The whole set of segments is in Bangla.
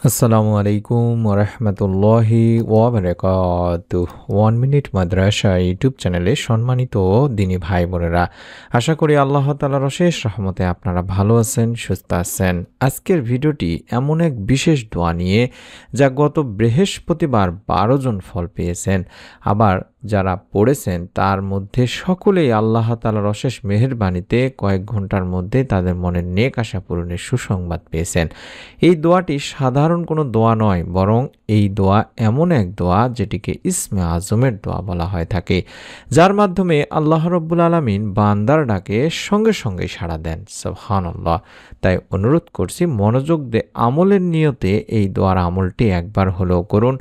আসসালামু আলাইকুম ওরহমতুল্লাহি ওয়াবারাকাতুহ। 1 মিনিট মাদ্রাসা ইউটিউব চ্যানেলে সম্মানিত দিনী ভাই বোনেরা, আশা করি আল্লাহ তাআলার অশেষ রহমতে আপনারা ভালো আছেন, সুস্থ আছেন। আজকের ভিডিওটি এমন এক বিশেষ দোয়া নিয়ে, যা গত বৃহস্পতিবার 12 জন ফল পেয়েছেন। আবার যারা পড়েছেন তার মধ্যে সকলেই আল্লাহ তাআলার অশেষ মেহেরবানিতে কয়েক ঘন্টার মধ্যে তাদের মনের নেক আশা পূরণের সুসংবাদ পেয়েছেন। এই দোয়াটি সাধারণ কোনো দোয়া নয়, বরং এই দোয়া এমন এক দোয়া যেটিকে ইসমে আজমের দোয়া বলা হয়ে থাকে, যার মাধ্যমে আল্লাহ রব্বুল আলামিন বান্দার ডাকে সঙ্গে সঙ্গে সাড়া দেন। সুবহানাল্লাহ। তাই অনুরোধ করছি, মনোযোগ দিয়ে আমলের নিয়তে এই দোয়ার আমলটি একবার হলেও করুন।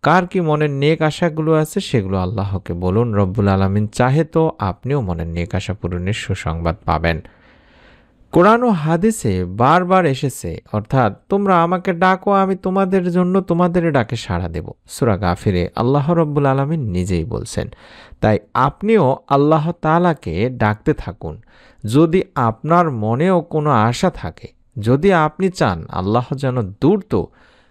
কার কি মনের নেক আশাগুলো আছে সেগুলো আল্লাহকে বলুন। রব্বুল আলামিন চাহে তো আপনিও মনের নেক আশা পূরণের সুসংবাদ পাবেন। কোরআন ও হাদিসে বারবার এসেছে, অর্থাৎ তোমরা আমাকে ডাকো, আমি তোমাদের জন্য তোমাদের ডাকে সাড়া দেব। সূরা গাফিরে আল্লাহ রব্বুল আলামিন নিজেই বলছেন। তাই আপনিও আল্লাহ তাআলাকে ডাকতে থাকুন। যদি আপনার মনেও কোনো আশা থাকে, যদি আপনি চান আল্লাহ যেন দ্রুত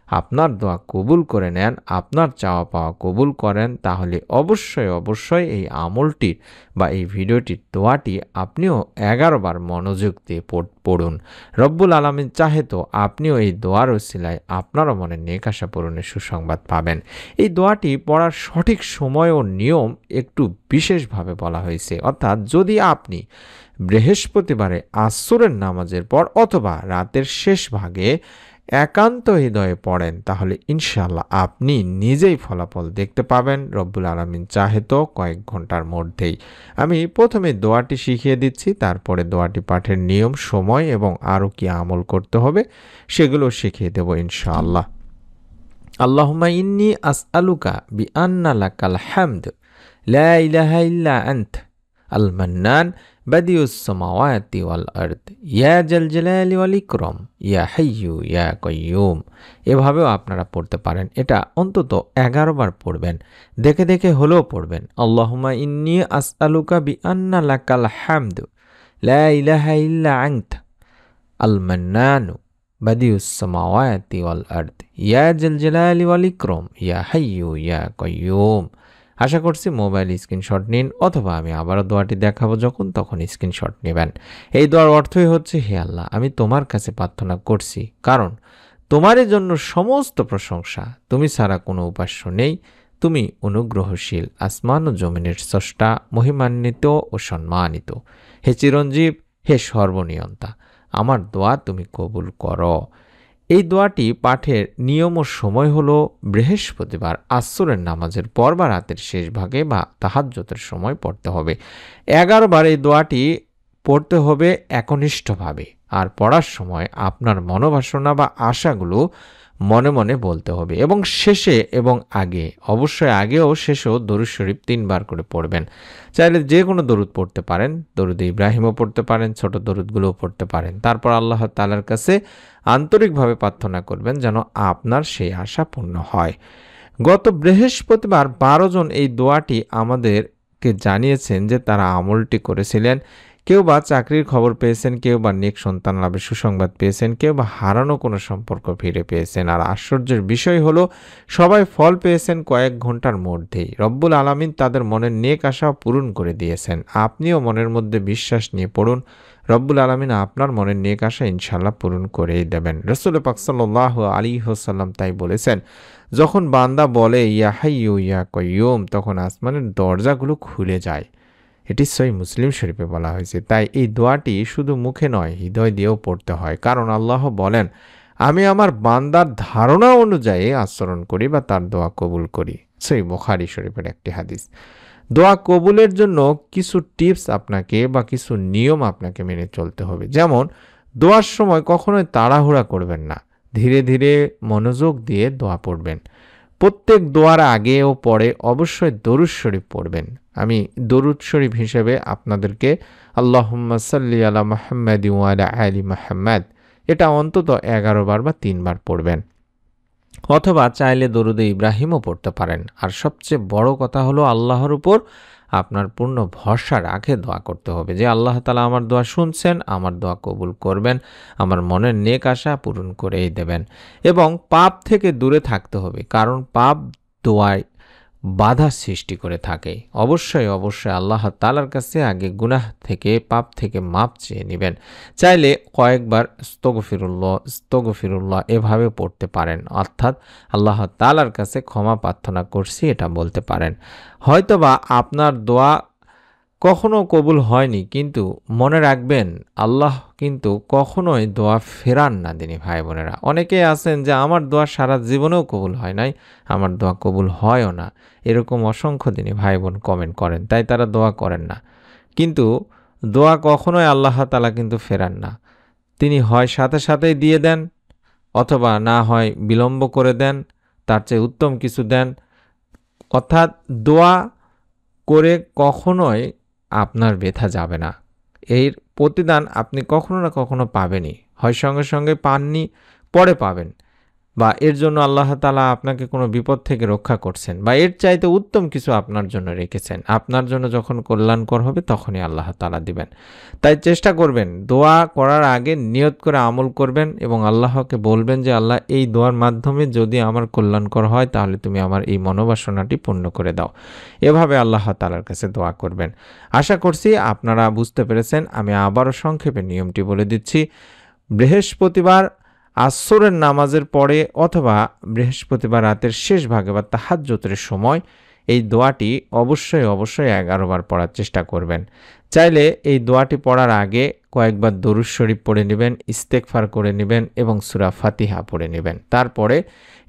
আপনার দোয়া কবুল করে নেন, আপনার চাওয়া পাওয়া কবুল করেন, তাহলে অবশ্যই এই আমলটির বা এই ভিডিওটির দোয়াটি আপনিও 11 বার মনোযোগ দিয়ে পড়ুন। রব্বুল আলামিন চাহে তো আপনিও এই দোয়ার ওসিলায় আপনারও মনে নেক আশা পূরণের সুসংবাদ পাবেন। এই দোয়াটি পড়ার সঠিক সময় ও নিয়ম একটু বিশেষভাবে বলা হয়েছে, অর্থাৎ যদি আপনি বৃহস্পতিবারে আসরের নামাজের পর অথবা রাতের শেষ ভাগে একান্ত হৃদয়ে পড়েন, তাহলে ইনশাআল্লাহ আপনি নিজেই ফলাফল দেখতে পাবেন। রব্বুল আলামিন চাহে তো কয়েক ঘন্টার মধ্যেই। আমি প্রথমে দোয়াটি শিখিয়ে দিচ্ছি, তারপরে দোয়াটি পাঠের নিয়ম, সময় এবং আরও কি আমল করতে হবে সেগুলো শিখিয়ে দেব ইনশাআল্লাহ। আল্লাহুম্মা ইন্নী আসআলুকা বিআন্না লাকাল হামদ লা ইলাহা ইল্লা আনত আল মান্নান বাদিউস সামাওয়াতি ওয়াল আরদ ইয়া জাল জালালি ওয়াল ইকরাম ইয়া হাইয়্যু ইয়া কাইয়্যুম। এভাবেও আপনারা পড়তে পারেন। এটা অন্তত 11 বার পড়বেন, দেখে দেখে হলেও পড়বেন। আল্লাহুম্মা ইন্নী আসআলুকা বিআন্না লাকাল হামদ লা ইলাহা ইল্লা আনত আল মান্নান বাদিউস সামাওয়াতি ওয়াল আরদ ইয়া জাল জালালি ওয়াল ইকরাম ইয়া হাইয়্যু ইয়া কাইয়্যুম। আশা করছি মোবাইল স্ক্রিনশট নিন, অথবা আমি আবারও দোয়াটি দেখাবো যখন, তখন স্ক্রিনশট নেবেন। এই দোয়ার অর্থই হচ্ছে, হে আল্লাহ, আমি তোমার কাছে প্রার্থনা করছি, কারণ তোমারই জন্য সমস্ত প্রশংসা, তুমি ছাড়া কোনো উপাস্য নেই, তুমি অনুগ্রহশীল, আসমান ও জমিনের স্রষ্টা, মহিমান্বিত ও সম্মানিত। হে চিরঞ্জীব, হে সর্বনিয়ন্তা, আমার দোয়া তুমি কবুল করো। এই দোয়াটি পাঠের নিয়ম ও সময় হলো বৃহস্পতিবার আসরের নামাজের পর বা রাতের শেষ ভাগে বা তাহাজ্জুদের সময় পড়তে হবে। 11 বার এই দোয়াটি পড়তে হবে একনিষ্ঠভাবে। আর পড়ার সময় আপনার মনোবাসনা বা আশাগুলো মনে মনে বলতে হবে, এবং শেষে এবং আগে, অবশ্যই আগেও শেষেও দরুদ শরীফ 3 বার করে পড়বেন। চাইলে যে কোনো দরুদ পড়তে পারেন, দরুদ ইব্রাহিমও পড়তে পারেন, ছোট দরুদগুলোও পড়তে পারেন। তারপর আল্লাহ তাআলার কাছে আন্তরিকভাবে প্রার্থনা করবেন যেন আপনার সেই আশা পূর্ণ হয়। গত বৃহস্পতিবার 12 জন এই দোয়াটি আমাদেরকে জানিয়েছেন যে তারা আমলটি করেছিলেন। কেউ বা চাকরির খবর পেয়েছেন, কেউ বা নেক সন্তান লাভের সুসংবাদ পেয়েছেন, কেউ বা হারানো কোনো সম্পর্ক ফিরে পেয়েছেন। আর আশ্চর্যের বিষয় হলো, সবাই ফল পেয়েছেন কয়েক ঘন্টার মধ্যেই। রব্বুল আলামিন তাদের মনের নেক আশা পূরণ করে দিয়েছেন। আপনিও মনের মধ্যে বিশ্বাস নিয়ে পড়ুন, রব্বুল আলামিন আপনার মনের নেক আশা ইনশাআল্লাহ পূরণ করেই দেবেন। রাসূল পাক সাল্লাল্লাহু আলাইহি ওয়াসাল্লাম তাই বলেছেন, যখন বান্দা বলে ইয়া হাইয়্যু ইয়া কাইয়্যুম, তখন আসমানের দরজাগুলো খুলে যায়। এটি সহিহ মুসলিম শরীফে বলা হয়েছে। তাই এই দোয়াটি শুধু মুখে নয়, হৃদয় দিয়েও পড়তে হয়, কারণ আল্লাহ বলেন, আমি আমার বান্দার ধারণা অনুযায়ী আচরণ করি বা তার দোয়া কবুল করি। সহিহ বুখারী শরীফের একটি হাদিস। দোয়া কবুলের জন্য কিছু টিপস আপনাকে বা কিছু নিয়ম আপনাকে মেনে চলতে হবে। যেমন, দোয়ার সময় কখনোই তাড়াহুড়া করবেন না, ধীরে ধীরে মনোযোগ দিয়ে দোয়া পড়বেন। প্রত্যেক দোয়ার আগে ও পরে অবশ্যই দরুদ শরীফ পড়বেন। আমি দরুদ শরীফ হিসেবে আপনাদেরকে আল্লাহুম্মা সাল্লি আলা মুহাম্মাদ ওয়া আলা আলি মুহাম্মাদ, এটা অন্তত 11 বার বা 3 বার পড়বেন। অথবা চাইলে দরুদে ইব্রাহিমও পড়তে পারেন। আর সবচেয়ে বড় কথা হলো, আল্লাহর উপর আপনার পূর্ণ ভরসা রাখে দোয়া করতে হবে যে আল্লাহ তাআলা আমার দোয়া শুনছেন, আমার দোয়া কবুল করবেন, আমার মনের নেক আশা পূরণ করেই দেবেন। এবং পাপ থেকে দূরে থাকতে হবে, কারণ পাপ দোয়ায় বাধা সৃষ্টি করে থাকে। অবশ্যই আল্লাহ তাআলার কাছে আগে গুনাহ থেকে, পাপ থেকে মাপ চেয়ে নেবেন। চাইলে কয়েকবার আস্তাগফিরুল্লাহ এভাবে পড়তে পারেন, অর্থাৎ আল্লাহ তাআলার কাছে ক্ষমা প্রার্থনা করছি এটা বলতে পারেন। হয়তোবা আপনার দোয়া কখনো কবুল হয়নি, কিন্তু মনে রাখবেন আল্লাহ কিন্তু কখনোই দোয়া ফেরান না দিনী ভাই বোনেরা। অনেকেই আছেন যে আমার দোয়া সারা জীবনেও কবুল হয় নাই, আমার দোয়া কবুল হয়ও না, এরকম অসংখ্য দিনী ভাই বোন কমেন্ট করেন, তাই তারা দোয়া করেন না। কিন্তু দোয়া কখনোই আল্লাহ তাআলা কিন্তু ফেরান না। তিনি হয় সাথে সাথেই দিয়ে দেন, অথবা না হয় বিলম্ব করে দেন, তার চেয়ে উত্তম কিছু দেন। অর্থাৎ দোয়া করে কখনোই আপনার ব্যথা যাবে না। এর প্রতিদান আপনি কখনো না কখনো পাবেনই। হয় সঙ্গে সঙ্গে পাননি, পরে পাবেন, বা এর জন্য আল্লাহ তাআলা আপনাকে কোনো বিপদ থেকে রক্ষা করছেন, বা এর চাইতে উত্তম কিছু আপনার জন্য রেখেছেন। আপনার জন্য যখন কল্যাণকর হবে তখনই আল্লাহ তাআলা দিবেন। তাই চেষ্টা করবেন দোয়া করার আগে নিয়ত করে আমল করবেন এবং আল্লাহকে বলবেন যে আল্লাহ এই দোয়ার মাধ্যমে যদি আমার কল্যাণকর হয় তাহলে তুমি আমার এই মনোবাসনাটি পূর্ণ করে দাও। এভাবে আল্লাহ তাআলার কাছে দোয়া করবেন। আশা করছি আপনারা বুঝতে পেরেছেন। আমি আবারও সংক্ষেপে নিয়মটি বলে দিচ্ছি। বৃহস্পতিবার আসরের নামাজের পরে অথবা বৃহস্পতিবার রাতের শেষ ভাগে বা তাহাজ্জুদের সময় এই দোয়াটি অবশ্যই 11 বার পড়ার চেষ্টা করবেন। চাইলে এই দোয়াটি পড়ার আগে কয়েকবার দরুদ শরীফ পড়ে নেবেন, ইস্তেগফার করে নেবেন এবং সূরা ফাতিহা পড়ে নেবেন। তারপরে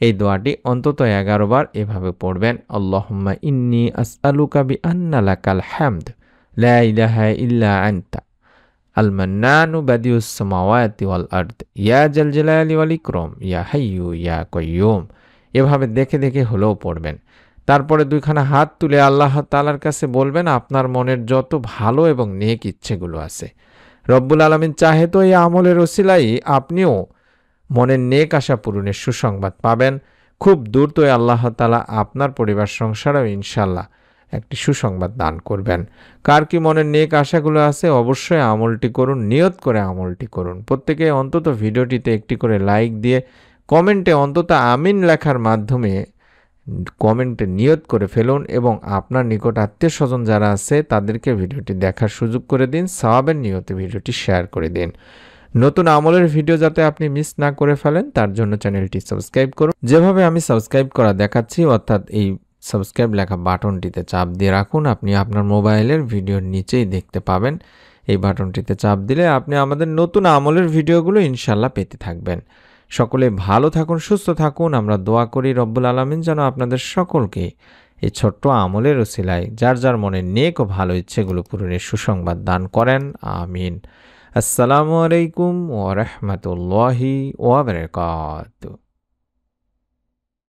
এই দোয়াটি অন্তত 11 বার এভাবে পড়বেন। আল্লাহুম্মা ইন্নী আসআলুকা বিআন্না লাকাল হামদ লা ইলাহা ইল্লা আনতা আল মান্নানু বাদিউস সামাওয়াতি ওয়াল আরদ ইয়া জাল জালালি ওয়াল ইকরাম ইয়া হাইয়্যু ইয়া কাইয়্যুম। এভাবে দেখে দেখে হলেও পড়বেন। তারপরে দুইখানা হাত তুলে আল্লাহ তাআলার কাছে বলবেন আপনার মনের যত ভালো এবং নেক ইচ্ছেগুলো আছে। রব্বুল আলামিন চাহে তো এই আমলের ওসিলায় আপনিও মনের নেক আশা পূরণের সুসংবাদ পাবেন। খুব দ্রুতই আল্লাহ তাআলা আপনার পরিবার সংসারেও ইনশাআল্লাহ একটি সুসংবাদ দান করবেন। কার কি মনের নেক আশাগুলো আছে অবশ্যই আমলটি করুন, নিয়ত করে আমলটি করুন। প্রত্যেকে অন্তত ভিডিওটিতে একটি করে লাইক দিয়ে কমেন্টে অন্তত আমিন লেখার মাধ্যমে কমেন্টে নিয়ত করে ফেলুন এবং আপনার নিকট আত্মীয় স্বজন যারা আছে তাদেরকে ভিডিওটি দেখার সুযোগ করে দিন। সওয়াবের নিয়তে ভিডিওটি শেয়ার করে দিন। নতুন আমলের ভিডিও যাতে আপনি মিস না করে ফেলেন তার জন্য চ্যানেলটি সাবস্ক্রাইব করুন। যেভাবে আমি সাবস্ক্রাইব করা দেখাচ্ছি, অর্থাৎ এই সাবস্ক্রাইব লেখা বাটনটিতে চাপ দিয়ে রাখুন। আপনি আপনার মোবাইলের ভিডিওর নিচেই দেখতে পাবেন। এই বাটনটিতে চাপ দিলে আপনি আমাদের নতুন আমলের ভিডিওগুলো ইনশাআল্লাহ পেতে থাকবেন। সকলে ভালো থাকুন, সুস্থ থাকুন। আমরা দোয়া করি রব্বুল আলামিন যেন আপনাদের সকলকে এই ছোট্ট আমলের ওসিলায় যার যার মনে নেক ও ভালো ইচ্ছেগুলো পূরণের সুসংবাদ দান করেন। আমিন। আসসালামু আলাইকুম ওয়া রাহমাতুল্লাহি ওয়া বারাকাতুহু।